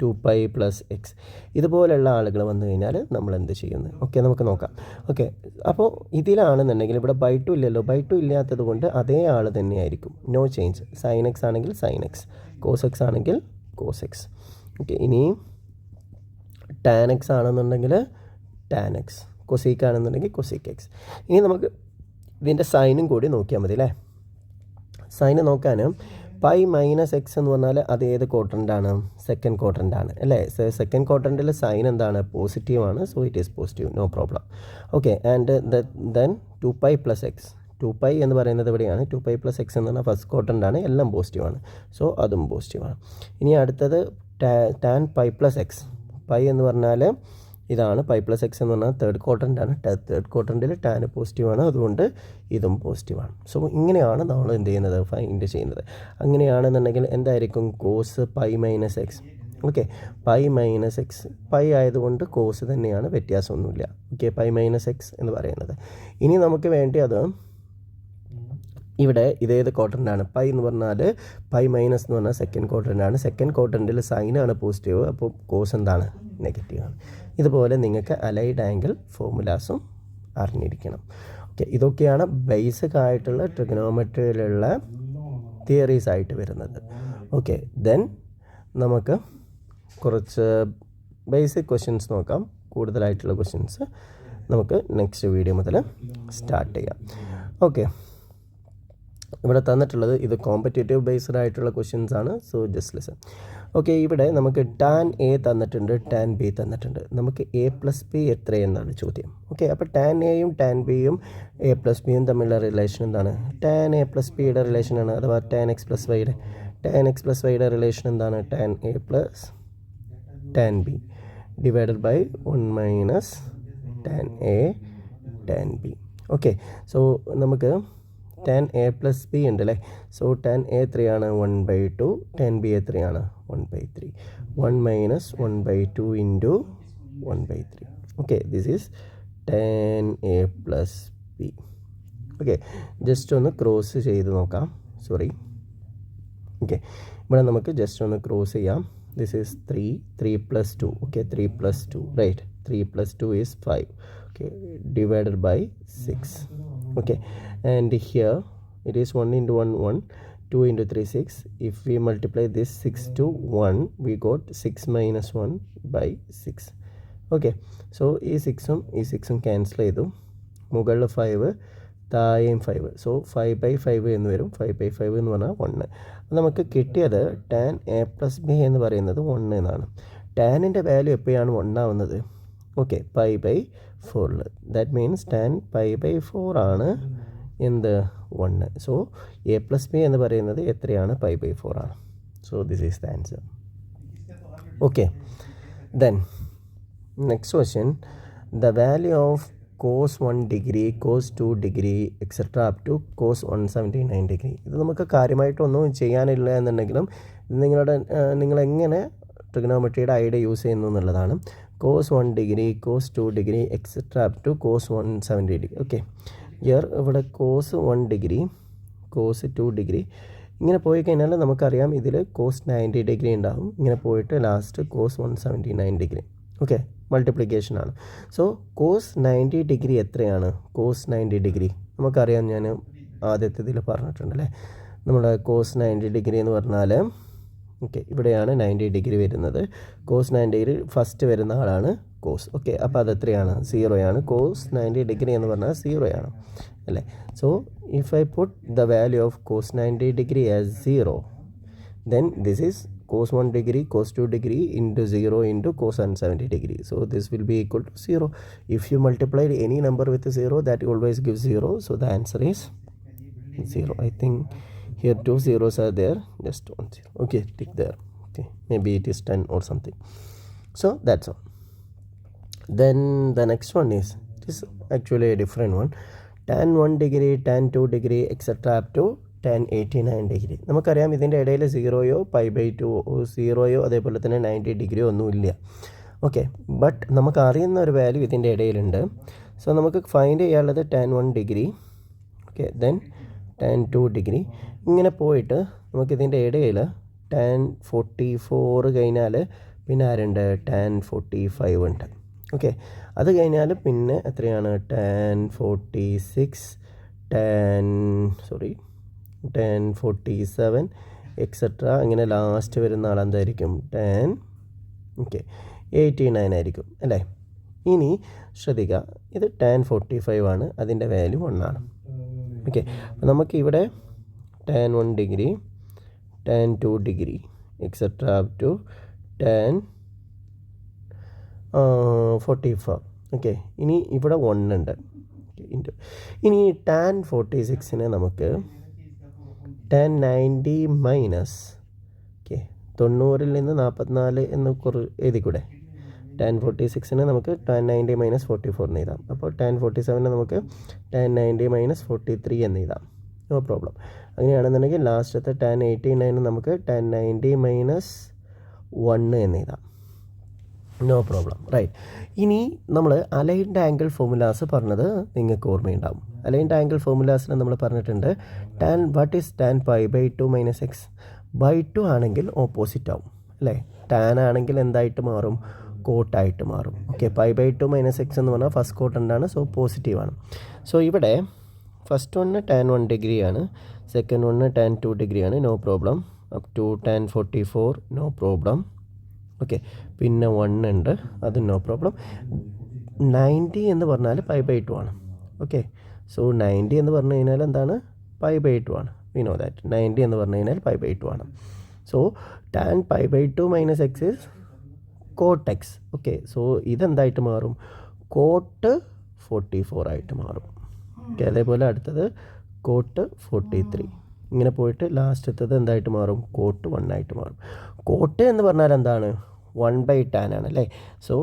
[SPEAKER 1] 2π പ്ലസ് എക്സ്. ഇതുപോലെയുള്ള ആളുകൾ വന്നു കഴിഞ്ഞാൽ നമ്മൾ എന്ത് ചെയ്യുന്നത്? ഓക്കെ, നമുക്ക് നോക്കാം. ഓക്കെ, അപ്പോൾ ഇതിലാണെന്നുണ്ടെങ്കിൽ ഇവിടെ ബൈ 2 ഇല്ലല്ലോ. ബൈ 2 ഇല്ലാത്തത് കൊണ്ട് അതേ ആൾ തന്നെയായിരിക്കും, നോ ചേഞ്ച്. സൈൻ എക്സ് ആണെങ്കിൽ സൈൻ എക്സ്, കോസ് എക്സ് ആണെങ്കിൽ കോസ് എക്സ്. ഓക്കെ, ഇനി ടാൻ എക്സ് ആണെന്നുണ്ടെങ്കിൽ ടാൻ എക്സ്, കൊസീക്ക് ആണെന്നുണ്ടെങ്കിൽ കൊസീക്ക് എക്സ്. ഇനി നമുക്ക് ഇതിൻ്റെ സൈനും കൂടി നോക്കിയാൽ മതി അല്ലേ. സൈന് നോക്കാൻ പൈ മൈനസ് എക്സ് എന്ന് പറഞ്ഞാൽ അത് ഏത് ക്വാഡ്രൻ്റാണ്? സെക്കൻഡ് ക്വാഡ്രൻ്റാണ് അല്ലേ. സെക്കൻഡ് ക്വാഡ്രൻറ്റിൽ സൈൻ എന്താണ്? പോസിറ്റീവാണ്. So it is positive, no problem. Okay, and then 2π plus x. 2π എന്ന് പറയുന്നത് ഇവിടെയാണ്. 2π പ്ലസ് എക്സ് എന്ന് പറഞ്ഞാൽ ഫസ്റ്റ് ക്വാഡ്രൻ്റാണ്, എല്ലാം പോസിറ്റീവാണ്. സോ അതും പോസിറ്റീവാണ്. ഇനി അടുത്തത് tan pi plus X. Pi എന്ന് പറഞ്ഞാൽ ഇതാണ്. പൈ പ്ലസ് എക്സ് എന്ന് പറഞ്ഞാൽ തേർഡ് ക്വാഡ്രൻ്റാണ്. തേർഡ് ക്വാഡ്രൻറ്റിൽ ടാൻ പോസിറ്റീവാണ്, അതുകൊണ്ട് ഇതും പോസിറ്റീവാണ്. സോ ഇങ്ങനെയാണ് നമ്മൾ എന്ത് ചെയ്യുന്നത്, ഫൈൻഡ് ചെയ്യുന്നത്. അങ്ങനെയാണെന്നുണ്ടെങ്കിൽ എന്തായിരിക്കും? Cos pi minus x. Okay, pi minus x, pi ആയതുകൊണ്ട് കോസ് തന്നെയാണ്, വ്യത്യാസമൊന്നുമില്ല. ഓക്കെ, പൈ മൈനസ് എക്സ് എന്ന് പറയുന്നത്. ഇനി നമുക്ക് വേണ്ടി അത് ഇവിടെ ഇതേത് ക്വാഡ്രൻ്റാണ്? പൈ എന്ന് പറഞ്ഞാൽ പൈ മൈനസ് എന്ന് പറഞ്ഞാൽ സെക്കൻഡ് ക്വാഡ്രൻ്റാണ്. സെക്കൻഡ് ക്വാഡ്രൻറ്റിൽ സൈനാണ് പോസിറ്റീവ്, അപ്പോൾ കോസ് എന്താണ്? നെഗറ്റീവാണ്. ഇതുപോലെ നിങ്ങൾക്ക് അലൈഡ് ആംഗിൾ ഫോർമുലാസും അറിഞ്ഞിരിക്കണം. ഓക്കെ, ഇതൊക്കെയാണ് ബേസിക് ആയിട്ടുള്ള ട്രിഗണോമെട്രിയിലുള്ള തിയറീസ് ആയിട്ട് വരുന്നത്. ഓക്കെ, ദെൻ നമുക്ക് കുറച്ച് ബേസിക് ക്വസ്റ്റ്യൻസ് നോക്കാം. കൂടുതലായിട്ടുള്ള ക്വസ്റ്റ്യൻസ് നമുക്ക് നെക്സ്റ്റ് വീഡിയോ മുതൽ സ്റ്റാർട്ട് ചെയ്യാം. ഓക്കെ, ഇവിടെ തന്നിട്ടുള്ളത് ഇത് കോമ്പറ്റേറ്റീവ് ബേസ്ഡ് ആയിട്ടുള്ള ക്വസ്റ്റ്യൻസ് ആണ്. So just listen. ഓക്കെ, ഇവിടെ നമുക്ക് ടാൻ എ തന്നിട്ടുണ്ട്, ടാൻ ബി തന്നിട്ടുണ്ട്. നമുക്ക് എ പ്ലസ് ബി എത്രയെന്നാണ് ചോദ്യം. ഓക്കെ, അപ്പോൾ ടാൻ എയും ടാൻ ബിയും എ പ്ലസ് ബിയും തമ്മിലുള്ള റിലേഷൻ എന്താണ്? ടാൻ എ പ്ലസ് ബിയുടെ റിലേഷനാണ്, അഥവാ ടാൻ എക്സ് പ്ലസ് വൈയുടെ റിലേഷൻ എന്താണ്? Tan A plus tan B divided by 1 minus tan A tan B. Okay, so നമുക്ക് ടാൻ എ പ്ലസ് ബി ഉണ്ട് അല്ലേ. സോ ടാൻ എ എത്രയാണ്? 1/2. ടാൻ ബി എത്രയാണ്? 1/3. 1 minus 1/2 into 1/3. Okay, this is tan A plus B. Okay, just ഒന്ന് cross ചെയ്ത് നോക്കാം. Sorry. Okay, ഇവിടെ നമുക്ക് ജസ്റ്റ് ഒന്ന് ക്രോസ് ചെയ്യാം. This is 3 plus 2. Okay, 3 plus 2 right. 3 plus 2 is 5. Okay, divided by 6. Okay, and here it is 1 into 1 1, 2 into 3 6. If we multiply this 6 to 1, we got 6 minus 1 by 6. Okay, so ഈ 6ഉം cancel ചെയ്തു. മുകളിൽ 5, താഴെയും 5. So 5/5 എന്ന് വരും. 5/5 എന്ന് പറഞ്ഞാൽ 1. നമുക്ക് കിട്ടിയത് ടാൻ എ പ്ലസ് ബി എന്ന് പറയുന്നത് 1 എന്നാണ്. ടാനിൻ്റെ വാല്യൂ എപ്പോഴാണ് 1 ആവുന്നത്? ഓക്കെ, π/4. ദാറ്റ് മീൻസ് ടാൻ π/4 ആണ് എന്ത്? 1. സോ എ പ്ലസ് ബി എന്ന് പറയുന്നത് എത്രയാണ്? π/4 ആണ്. So this is the answer. Okay, then next question. The value of cos 1 degree, cos 2 degree etcetera up to cos 179 degree. ഇത് നമുക്ക് കാര്യമായിട്ടൊന്നും ചെയ്യാനില്ല എന്നുണ്ടെങ്കിലും നിങ്ങളെങ്ങനെ ട്രിഗണോമെട്രിയുടെ ഐഡിയ യൂസ് ചെയ്യുന്നു എന്നുള്ളതാണ്. cos 1 degree, cos 2 degree etcetera up to cos 170 degree. Okay, ഇവിടെ cos 1 degree, cos 2 degree ഇങ്ങനെ പോയി കഴിഞ്ഞാൽ നമുക്കറിയാം ഇതിൽ cos 90 ഡിഗ്രി ഉണ്ടാകും. ഇങ്ങനെ പോയിട്ട് ലാസ്റ്റ് cos 179 ഡിഗ്രി. ഓക്കെ, മൾട്ടിപ്ലിക്കേഷനാണ്. സോ cos 90 ഡിഗ്രി എത്രയാണ്? cos 90 ഡിഗ്രി നമുക്കറിയാം, ഞാൻ ആദ്യത്തെ ഇതിൽ പറഞ്ഞിട്ടുണ്ടല്ലേ. നമ്മുടെ cos 90 ഡിഗ്രി എന്ന് പറഞ്ഞാൽ ഓക്കെ, ഇവിടെയാണ് 90 ഡിഗ്രി വരുന്നത്. cos 90 ഡിഗ്രി ഫസ്റ്റ് വരുന്ന ആളാണ് cos. ഓക്കെ, അപ്പോൾ അതെത്രയാണ്? 0 cos 90 ഡിഗ്രി എന്ന് പറഞ്ഞാൽ 0 അല്ലേ. So if I put the value of cos 90 degree as 0, then this is cos 1 degree, cos 2 degree into 0 into cos 170 degree. So this will be equal to 0. If you multiply any number with 0, that always gives 0. So the answer is 0. I think here 2 zeros are there, just 1 0. Okay, tick there. Okay, maybe it is 10 or something. So that's all. Then the next one is, it is actually a different one. Tan 1 degree, tan 2 degree, etc. up to tan 89 degree. നമുക്കറിയാം ഇതിൻ്റെ ഇടയിൽ 0യോ π/2 0യോ അതേപോലെ തന്നെ 90 ഡിഗ്രിയോ ഒന്നുമില്ല. Okay, but നമുക്ക് അറിയുന്ന ഒരു value ഇതിൻ്റെ ഇടയിലുണ്ട്. സോ നമുക്ക് ഫൈൻഡ് ചെയ്യാനുള്ളത് tan 1 degree, okay, then tan 2 degree. ഇങ്ങനെ പോയിട്ട് നമുക്കിതിൻ്റെ ഇടയിൽ tan 44 കഴിഞ്ഞാൽ പിന്നെ ആരുണ്ട്, tan 45 ഉണ്ട്. ഓക്കെ, അത് കഴിഞ്ഞാൽ പിന്നെ എത്രയാണ്, tan 46, tan 47 എക്സെട്ര. അങ്ങനെ ലാസ്റ്റ് വരുന്ന ആളെന്തായിരിക്കും, tan 89 ആയിരിക്കും അല്ലേ. ഇനി ശ്രദ്ധിക്കുക, ഇത് tan 45 ആണ്, അതിൻ്റെ വാല്യൂ 1 ആണ്. ഓക്കെ, അപ്പോൾ നമുക്കിവിടെ tan 1 degree, tan 2 degree etcetera up to tan 44. Okay, ഇനി ഇവിടെ 1 ഉണ്ട്. ഇനി tan 46നെ നമുക്ക് tan 90 മൈനസ് 90 നിന്ന് 44 എന്ന് എഴുതിക്കൂടെ. tan 46നെ നമുക്ക് tan 90 മൈനസ് 44 എന്ന് എഴുതാം. അപ്പോൾ tan 47നെ നമുക്ക് tan 90 മൈനസ് 43 എന്ന് എഴുതാം. No problem. അങ്ങനെയാണെന്നുണ്ടെങ്കിൽ ലാസ്റ്റത്തെ tan 89 നമുക്ക് tan 90 മൈനസ് 1 എന്ന് എഴുതാം. No problem, right. ഇനി നമ്മൾ അലൈൻഡ് ആംഗിൾ ഫോർമുലാസ് പറഞ്ഞത് നിങ്ങൾക്ക് ഓർമ്മയുണ്ടാവും. അലൈൻഡ് ആംഗിൾ ഫോർമുലാസിൽ നമ്മൾ പറഞ്ഞിട്ടുണ്ട് what is tan π/2 minus x. /2 ആണെങ്കിൽ ഓപ്പോസിറ്റ് ആവും അല്ലേ. tan ആണെങ്കിൽ എന്തായിട്ട് മാറും, കോട്ടായിട്ട് മാറും. ഓക്കെ, π/2 മൈനസ് എക്സ് എന്ന് പറഞ്ഞാൽ ഫസ്റ്റ് കോട്ട് എന്താണ്, സോ പോസിറ്റീവാണ്. സോ ഇവിടെ ഫസ്റ്റ് വണ്ണ് tan 1 ഡിഗ്രിയാണ്, സെക്കൻഡ് വണ്ണ് tan 2 ഡിഗ്രിയാണ്, no problem. Up to tan 44 no problem. Okay, പിന്നെ 1 ഉണ്ട്, അത് നോ പ്രോബ്ലം. 90 എന്ന് പറഞ്ഞാൽ π/2 ആണ്. ഓക്കെ, സോ 90 എന്ന് പറഞ്ഞു കഴിഞ്ഞാൽ എന്താണ്, π/2 ആണ്. വി നോ ദാറ്റ് 90 എന്ന് പറഞ്ഞു കഴിഞ്ഞാൽ π/2 ആണ്. So tan π/2 minus x is cot x. Okay, so ഇതെന്തായിട്ട് മാറും, കോട്ട് 44 ആയിട്ട് മാറും. ഓക്കെ, അതേപോലെ അടുത്തത് കോട്ട് 43. ഇങ്ങനെ പോയിട്ട് ലാസ്റ്റത്തത് എന്തായിട്ട് മാറും, കോട്ട് 1 ആയിട്ട് മാറും. കോട്ട് എന്ന് പറഞ്ഞാൽ എന്താണ്, 1/tan ആണ് അല്ലേ. So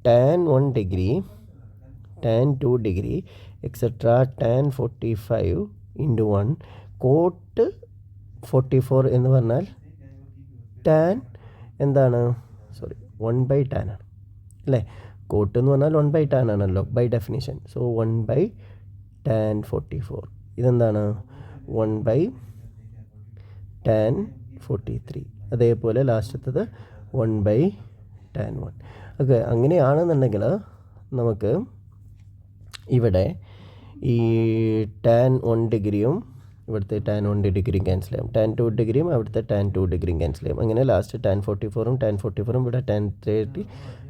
[SPEAKER 1] tan 1 degree, tan 2 degree etcetera tan 45 into 1 cot 44 എന്ന് പറഞ്ഞാൽ tan എന്താണ്, 1/tan ആണ് അല്ലേ. കോട്ട് എന്ന് പറഞ്ഞാൽ 1/tan ആണല്ലോ ബൈ ഡെഫിനിഷൻ. സോ 1/tan 44 ഇതെന്താണ്, 1/tan 43. അതേപോലെ ലാസ്റ്റത്തത് 1/tan 1. ഓക്കെ, അങ്ങനെയാണെന്നുണ്ടെങ്കിൽ നമുക്ക് ഇവിടെ ഈ tan 1 ഡിഗ്രിയും ഇവിടുത്തെ tan 1 ഡിഗ്രിയും ക്യാൻസൽ ചെയ്യാം, tan 2 ഡിഗ്രിയും അവിടുത്തെ tan 2 ഡിഗ്രിയും ക്യാൻസൽ ചെയ്യാം. അങ്ങനെ ലാസ്റ്റ് tan 44ഉം tan 44ഉം ഇവിടെ tan 30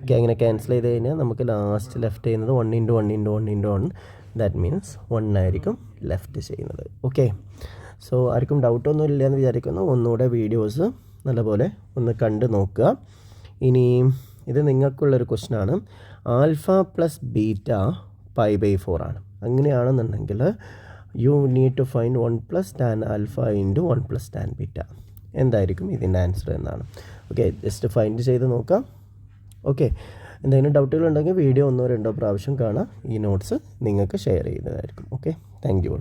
[SPEAKER 1] ഒക്കെ അങ്ങനെ ക്യാൻസൽ ചെയ്ത് കഴിഞ്ഞാൽ നമുക്ക് ലാസ്റ്റ് ലെഫ്റ്റ് ചെയ്യുന്നത് 1 × 1 × 1 × 1. ദാറ്റ് മീൻസ് 1 ആയിരിക്കും ലെഫ്റ്റ് ചെയ്യുന്നത്. ഓക്കെ, സോ ആർക്കും ഡൗട്ടൊന്നും ഇല്ലയെന്ന് വിചാരിക്കുന്നു. ഒന്നുകൂടെ വീഡിയോസ് നല്ലപോലെ ഒന്ന് കണ്ട് നോക്കുക. ഇനി ഇത് നിങ്ങൾക്കുള്ളൊരു ക്വസ്റ്റ്യനാണ്. ആൽഫ പ്ലസ് ബീറ്റ π/4 ആണ്. അങ്ങനെയാണെന്നുണ്ടെങ്കിൽ you need to find 1 + tan alpha into 1 + tan beta. എന്തായിരിക്കും ഇതിൻ്റെ ആൻസർ എന്നാണ്. ഓക്കെ, ജസ്റ്റ് ഫൈൻഡ് ചെയ്ത് നോക്കാം. ഓക്കെ, എന്തെങ്കിലും ഡൗട്ടുകളുണ്ടെങ്കിൽ വീഡിയോ 1-2 പ്രാവശ്യം കാണാം. ഈ നോട്ട്സ് നിങ്ങൾക്ക് ഷെയർ ചെയ്യുന്നതായിരിക്കും. Okay, thank you.